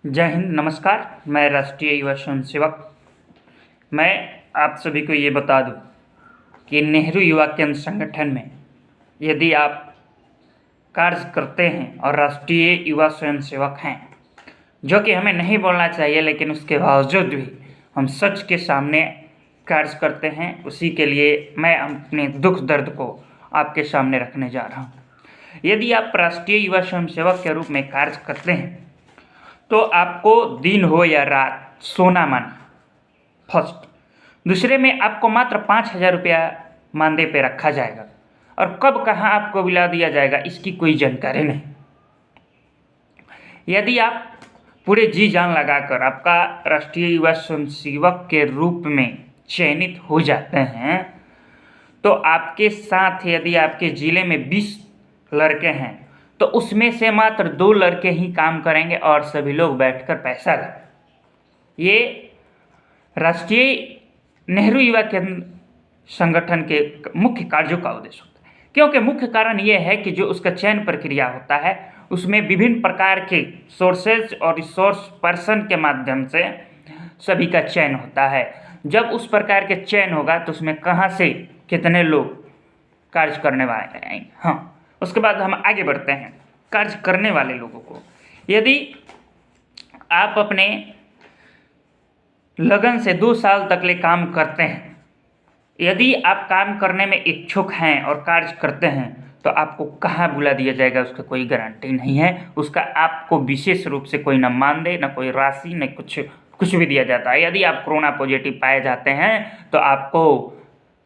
जय हिंद, नमस्कार। मैं राष्ट्रीय युवा स्वयंसेवक। मैं आप सभी को ये बता दूं कि नेहरू युवा केंद्र संगठन में यदि आप कार्य करते हैं और राष्ट्रीय युवा स्वयंसेवक हैं, जो कि हमें नहीं बोलना चाहिए, लेकिन उसके बावजूद भी हम सच के सामने कार्य करते हैं, उसी के लिए मैं अपने दुख दर्द को आपके सामने रखने जा रहा हूँ। यदि आप राष्ट्रीय युवा स्वयंसेवक के रूप में कार्य करते हैं तो आपको दिन हो या रात सोना माना। फर्स्ट। दूसरे में आपको मात्र 5,000 रुपया मानदेय पे रखा जाएगा और कब कहाँ आपको बुला दिया जाएगा इसकी कोई जानकारी नहीं। यदि आप पूरे जी जान लगाकर आपका राष्ट्रीय युवा स्वयंसेवक के रूप में चयनित हो जाते हैं तो आपके साथ यदि आपके ज़िले में 20 लड़के हैं तो उसमें से मात्र 2 लड़के ही काम करेंगे और सभी लोग बैठकर पैसा लेंगे। ये राष्ट्रीय नेहरू युवा केंद्र संगठन के मुख्य कार्यों का उद्देश्य होता है, क्योंकि मुख्य कारण ये है कि जो उसका चयन प्रक्रिया होता है उसमें विभिन्न प्रकार के सोर्सेज और रिसोर्स पर्सन के माध्यम से सभी का चयन होता है। जब उस प्रकार के चयन होगा तो उसमें कहाँ से कितने लोग कार्य करने वाले आएंगे। हाँ, उसके बाद हम आगे बढ़ते हैं कार्य करने वाले लोगों को। यदि आप अपने लगन से 2 साल तक ले काम करते हैं, यदि आप काम करने में इच्छुक हैं और कार्य करते हैं तो आपको कहाँ बुला दिया जाएगा उसका कोई गारंटी नहीं है। उसका आपको विशेष रूप से कोई न मानदेय, न कोई राशि, न कुछ भी दिया जाता है। यदि आप कोरोना पॉजिटिव पाए जाते हैं तो आपको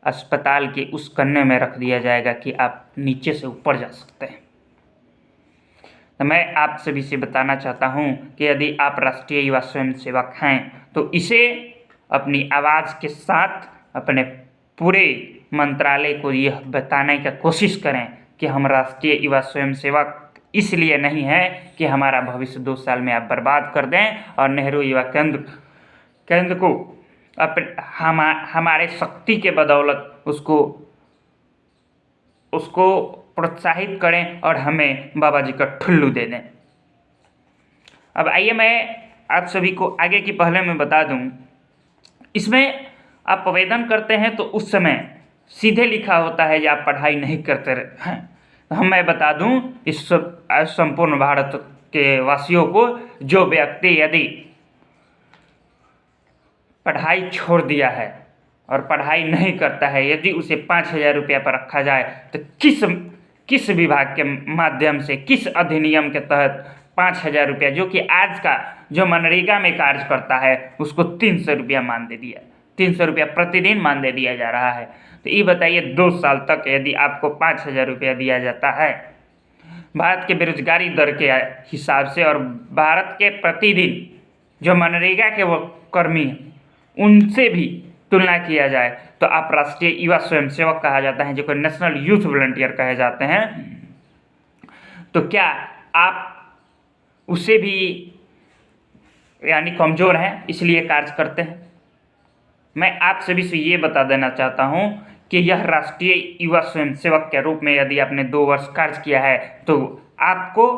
अस्पताल के उस कन्ने में रख दिया जाएगा कि आप नीचे से ऊपर जा सकते हैं। तो मैं आप सभी से बताना चाहता हूं कि यदि आप राष्ट्रीय युवा स्वयंसेवक हैं तो इसे अपनी आवाज़ के साथ अपने पूरे मंत्रालय को यह बताने की कोशिश करें कि हम राष्ट्रीय युवा स्वयंसेवक इसलिए नहीं है कि हमारा भविष्य 2 साल में आप बर्बाद कर दें और नेहरू युवा केंद्र को हमारे शक्ति के बदौलत उसको प्रोत्साहित करें और हमें बाबा जी का ठुल्लू दे दें। अब आइए मैं आप सभी को आगे की पहले मैं बता दूं, इसमें आप आवेदन करते हैं तो उस समय सीधे लिखा होता है कि आप पढ़ाई नहीं करते हैं। तो मैं बता दूं इस संपूर्ण भारत के वासियों को, जो व्यक्ति यदि पढ़ाई छोड़ दिया है और पढ़ाई नहीं करता है, यदि उसे 5,000 रुपया पर रखा जाए तो किस विभाग के माध्यम से, किस अधिनियम के तहत 5,000 रुपया, जो कि आज का जो मनरेगा में कार्य करता है उसको 300 रुपया मानदेय दिया, 300 रुपया प्रतिदिन मानदेय दिया जा रहा है। तो ये बताइए 2 साल तक यदि आपको 5,000 रुपया दिया जाता है भारत के बेरोजगारी दर के हिसाब से और भारत के प्रतिदिन जो मनरेगा के वो कर्मी हैं उनसे भी तुलना किया जाए तो आप राष्ट्रीय युवा स्वयंसेवक कहा जाता है, जो कि नेशनल यूथ वॉलंटियर कहे जाते हैं। तो क्या आप उससे भी यानी कमज़ोर हैं इसलिए कार्य करते हैं? मैं आप सभी से ये बता देना चाहता हूँ कि यह राष्ट्रीय युवा स्वयंसेवक के रूप में यदि आपने 2 वर्ष कार्य किया है तो आपको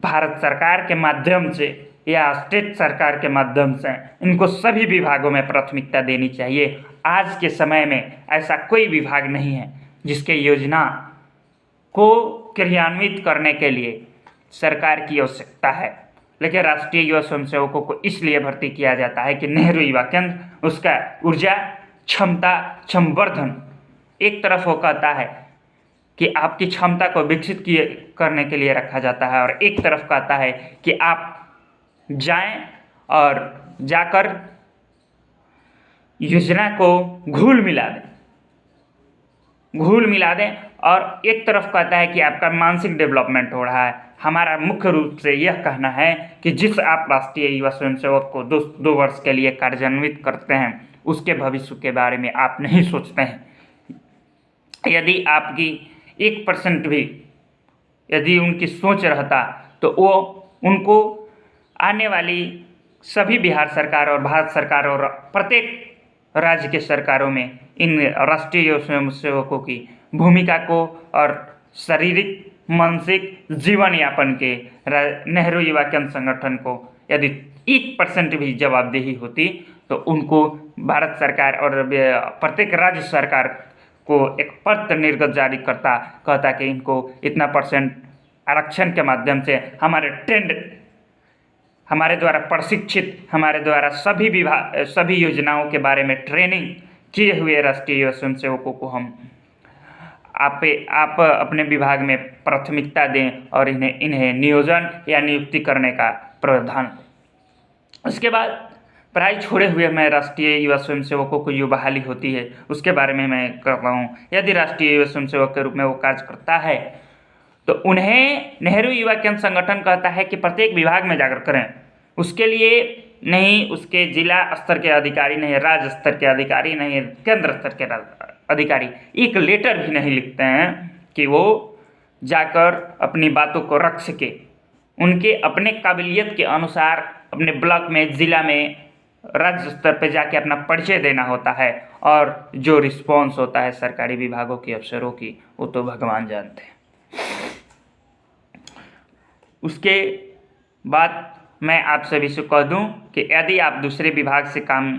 भारत सरकार के माध्यम से या स्टेट सरकार के माध्यम से इनको सभी विभागों में प्राथमिकता देनी चाहिए। आज के समय में ऐसा कोई विभाग नहीं है जिसके योजना को क्रियान्वित करने के लिए सरकार की आवश्यकता है, लेकिन राष्ट्रीय युवा स्वयंसेवकों को इसलिए भर्ती किया जाता है कि नेहरू युवा केंद्र उसका ऊर्जा क्षमता संवर्धन एक तरफ वो कहता है कि आपकी क्षमता को विकसित करने के लिए रखा जाता है और एक तरफ कहता है कि आप जाएं और जाकर योजना को घुल मिला दें और एक तरफ कहता है कि आपका मानसिक डेवलपमेंट हो रहा है। हमारा मुख्य रूप से यह कहना है कि जिस आप राष्ट्रीय युवा स्वयंसेवक को 2 वर्ष के लिए कार्यान्वित करते हैं उसके भविष्य के बारे में आप नहीं सोचते हैं। यदि आपकी 1% भी यदि उनकी सोच रहता तो वो उनको आने वाली सभी बिहार सरकार और भारत सरकार और प्रत्येक राज्य के सरकारों में इन राष्ट्रीय स्वयंसेवकों की भूमिका को और शारीरिक मानसिक जीवन यापन के नेहरू युवा केंद्र संगठन को यदि 1% भी जवाबदेही होती तो उनको भारत सरकार और प्रत्येक राज्य सरकार को एक पत्र निर्गत जारी कहता कि इनको इतना % आरक्षण के माध्यम से हमारे द्वारा प्रशिक्षित, हमारे द्वारा सभी योजनाओं के बारे में ट्रेनिंग किए हुए राष्ट्रीय युवा स्वयंसेवकों को आप अपने विभाग में प्राथमिकता दें और इन्हें नियोजन या नियुक्ति करने का प्रावधान। उसके बाद पढ़ाई छोड़े हुए मैं राष्ट्रीय युवा स्वयंसेवकों को जो बहाली होती है उसके बारे में मैं कर रहा हूँ। यदि राष्ट्रीय युवा स्वयंसेवक के रूप में वो कार्य करता है तो उन्हें नेहरू युवा केंद्र संगठन कहता है कि प्रत्येक विभाग में जाकर करें। उसके लिए नहीं उसके जिला स्तर के अधिकारी, नहीं राज्य स्तर के अधिकारी, नहीं केंद्र स्तर के अधिकारी एक लेटर भी नहीं लिखते हैं कि वो जाकर अपनी बातों को रख सके। उनके अपने काबिलियत के अनुसार अपने ब्लॉक में, जिला में, राज्य स्तर पर जाके अपना परिचय देना होता है और जो रिस्पॉन्स होता है सरकारी विभागों के अफसरों की वो तो भगवान जानते हैं। उसके बाद मैं आप सभी से कह दूं कि यदि आप दूसरे विभाग से काम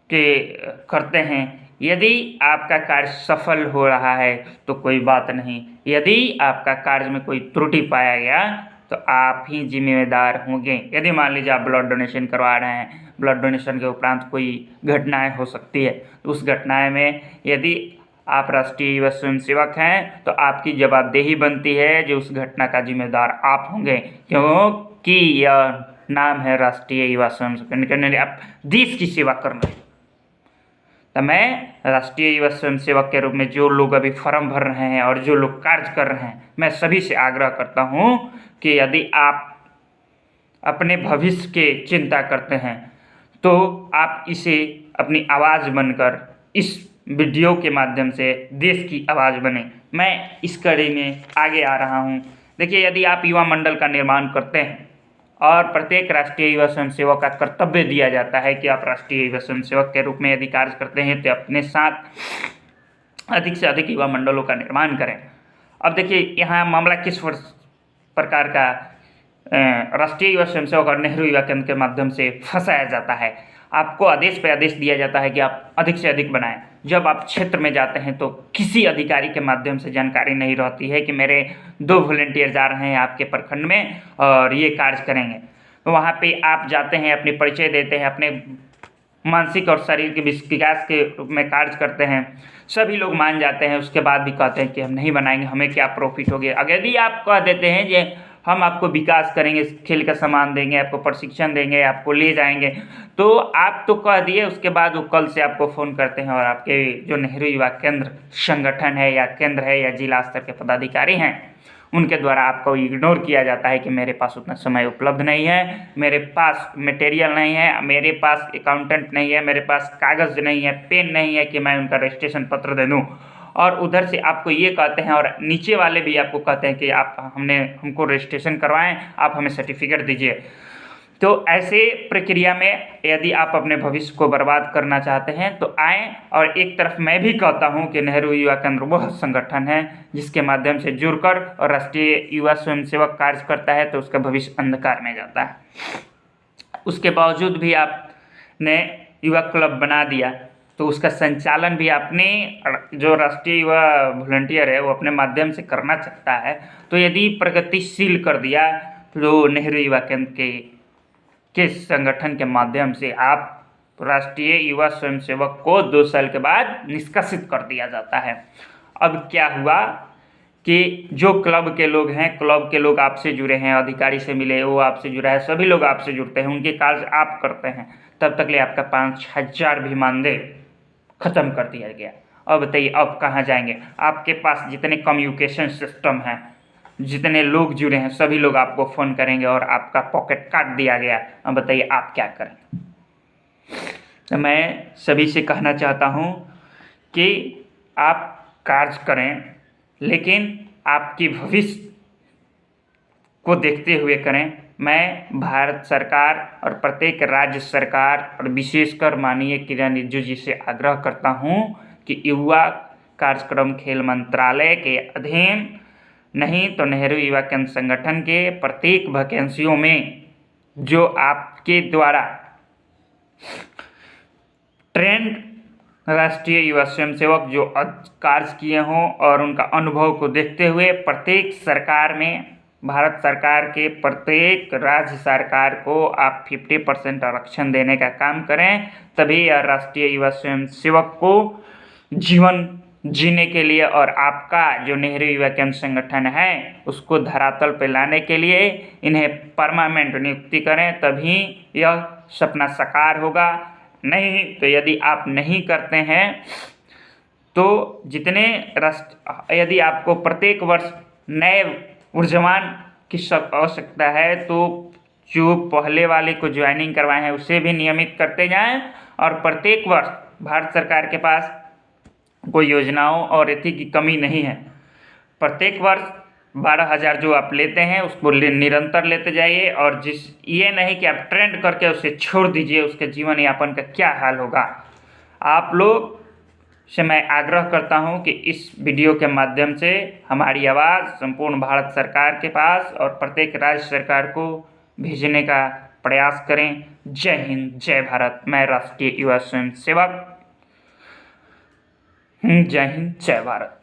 करते हैं, यदि आपका कार्य सफल हो रहा है तो कोई बात नहीं। यदि आपका कार्य में कोई त्रुटि पाया गया तो आप ही जिम्मेदार होंगे। यदि मान लीजिए आप ब्लड डोनेशन करवा रहे हैं, ब्लड डोनेशन के उपरांत कोई घटनाएं हो सकती है, तो उस घटनाएं में यदि आप राष्ट्रीय युवा स्वयंसेवक हैं तो आपकी जवाबदेही बनती है जो उस घटना का जिम्मेदार आप होंगे, क्योंकि यह नाम है राष्ट्रीय युवा स्वयंसेवक। आप देश की सेवा कर रहे हैं। तो मैं राष्ट्रीय युवा स्वयंसेवक के रूप में जो लोग अभी फॉर्म भर रहे हैं और जो लोग कार्य कर रहे हैं, मैं सभी से आग्रह करता हूं कि यदि आप अपने भविष्य के चिंता करते हैं तो आप इसे अपनी आवाज़ बनकर इस वीडियो के माध्यम से देश की आवाज़ बने। मैं इस कड़ी में आगे आ रहा हूं। देखिए, यदि आप युवा मंडल का निर्माण करते हैं और प्रत्येक राष्ट्रीय युवा स्वयंसेवक का कर्तव्य दिया जाता है कि आप राष्ट्रीय युवा स्वयंसेवक के रूप में यदि कार्य करते हैं तो अपने साथ अधिक से अधिक युवा मंडलों का निर्माण करें। अब देखिए, यहाँ मामला किस प्रकार का राष्ट्रीय युवा स्वयंसेवक और नेहरू युवा केंद्र के माध्यम से फंसाया जाता है। आपको आदेश पे आदेश दिया जाता है कि आप अधिक से अधिक बनाएं। जब आप क्षेत्र में जाते हैं तो किसी अधिकारी के माध्यम से जानकारी नहीं रहती है कि मेरे 2 वॉलंटियर जा रहे हैं आपके प्रखंड में और ये कार्य करेंगे। तो वहाँ पे आप जाते हैं, अपने परिचय देते हैं, अपने मानसिक और शारीरिक विकास के रूप में कार्य करते हैं। सभी लोग मान जाते हैं, उसके बाद भी कहते हैं कि हम नहीं बनाएंगे, हमें क्या प्रॉफिट हो गया। अगर यदि आप कह देते हैं कि हम आपको विकास करेंगे, खेल का सामान देंगे, आपको प्रशिक्षण देंगे, आपको ले जाएंगे, तो आप तो कह दिए, उसके बाद वो कल से आपको फ़ोन करते हैं और आपके जो नेहरू युवा केंद्र संगठन है या केंद्र है या जिला स्तर के पदाधिकारी हैं उनके द्वारा आपको इग्नोर किया जाता है कि मेरे पास उतना समय उपलब्ध नहीं है, मेरे पास मटेरियल नहीं है, मेरे पास अकाउंटेंट नहीं है, मेरे पास कागज़ नहीं है, पेन नहीं है कि मैं उनका रजिस्ट्रेशन पत्र दे दूँ। और उधर से आपको ये कहते हैं और नीचे वाले भी आपको कहते हैं कि आप हमको रजिस्ट्रेशन करवाएं, आप हमें सर्टिफिकेट दीजिए। तो ऐसे प्रक्रिया में यदि आप अपने भविष्य को बर्बाद करना चाहते हैं तो आएँ। और एक तरफ मैं भी कहता हूं कि नेहरू युवा केंद्र वह संगठन है जिसके माध्यम से जुड़कर और राष्ट्रीय युवा स्वयंसेवक कार्य करता है तो उसका भविष्य अंधकार में जाता है। उसके बावजूद भी आपने युवा क्लब बना दिया तो उसका संचालन भी आपने जो राष्ट्रीय युवा वॉलंटियर है वो अपने माध्यम से करना चाहता है। तो यदि प्रगतिशील कर दिया तो नेहरू युवा केंद्र के संगठन के माध्यम से आप राष्ट्रीय युवा स्वयंसेवक को 2 साल के बाद निष्कासित कर दिया जाता है। अब क्या हुआ कि जो क्लब के लोग हैं, क्लब के लोग आपसे जुड़े हैं, अधिकारी से मिले, वो आपसे जुड़ा है, सभी लोग आपसे जुड़ते हैं, उनके कार्य आप करते हैं, तब तक ले आपका 5,000 भी मानदेय ख़त्म कर दिया गया। अब बताइए अब कहाँ जाएंगे? आपके पास जितने कम्युनिकेशन सिस्टम हैं, जितने लोग जुड़े हैं, सभी लोग आपको फ़ोन करेंगे और आपका पॉकेट काट दिया गया। अब बताइए आप क्या करें? तो मैं सभी से कहना चाहता हूँ कि आप कार्य करें, लेकिन आपकी भविष्य को देखते हुए करें। मैं भारत सरकार और प्रत्येक राज्य सरकार और विशेषकर माननीय किरण रिजिजू जी से आग्रह करता हूं कि युवा कार्यक्रम खेल मंत्रालय के अधीन नहीं तो नेहरू युवा केंद्र संगठन के प्रत्येक वैकेंसियों में जो आपके द्वारा ट्रेंड राष्ट्रीय युवा स्वयंसेवक जो कार्य किए हों और उनका अनुभव को देखते हुए प्रत्येक सरकार में, भारत सरकार के प्रत्येक राज्य सरकार को आप 50% आरक्षण देने का काम करें, तभी यह राष्ट्रीय युवा स्वयंसेवक को जीवन जीने के लिए और आपका जो नेहरू युवा केंद्र संगठन है उसको धरातल पर लाने के लिए इन्हें परमानेंट नियुक्ति करें, तभी यह सपना साकार होगा। नहीं तो यदि आप नहीं करते हैं तो यदि आपको प्रत्येक वर्ष नए ऊर्जावान की आवश्यकता है तो जो पहले वाले को ज्वाइनिंग करवाए हैं उसे भी नियमित करते जाएं, और प्रत्येक वर्ष भारत सरकार के पास कोई योजनाओं और एथी की कमी नहीं है। प्रत्येक वर्ष 12,000 जो आप लेते हैं उसको निरंतर लेते जाइए, और ये नहीं कि आप ट्रेंड करके उसे छोड़ दीजिए, उसके जीवन यापन का क्या हाल होगा। आप लोग से मैं आग्रह करता हूं कि इस वीडियो के माध्यम से हमारी आवाज़ संपूर्ण भारत सरकार के पास और प्रत्येक राज्य सरकार को भेजने का प्रयास करें। जय हिंद, जय भारत। मैं राष्ट्रीय युवा स्वयंसेवक। जय हिंद, जय भारत।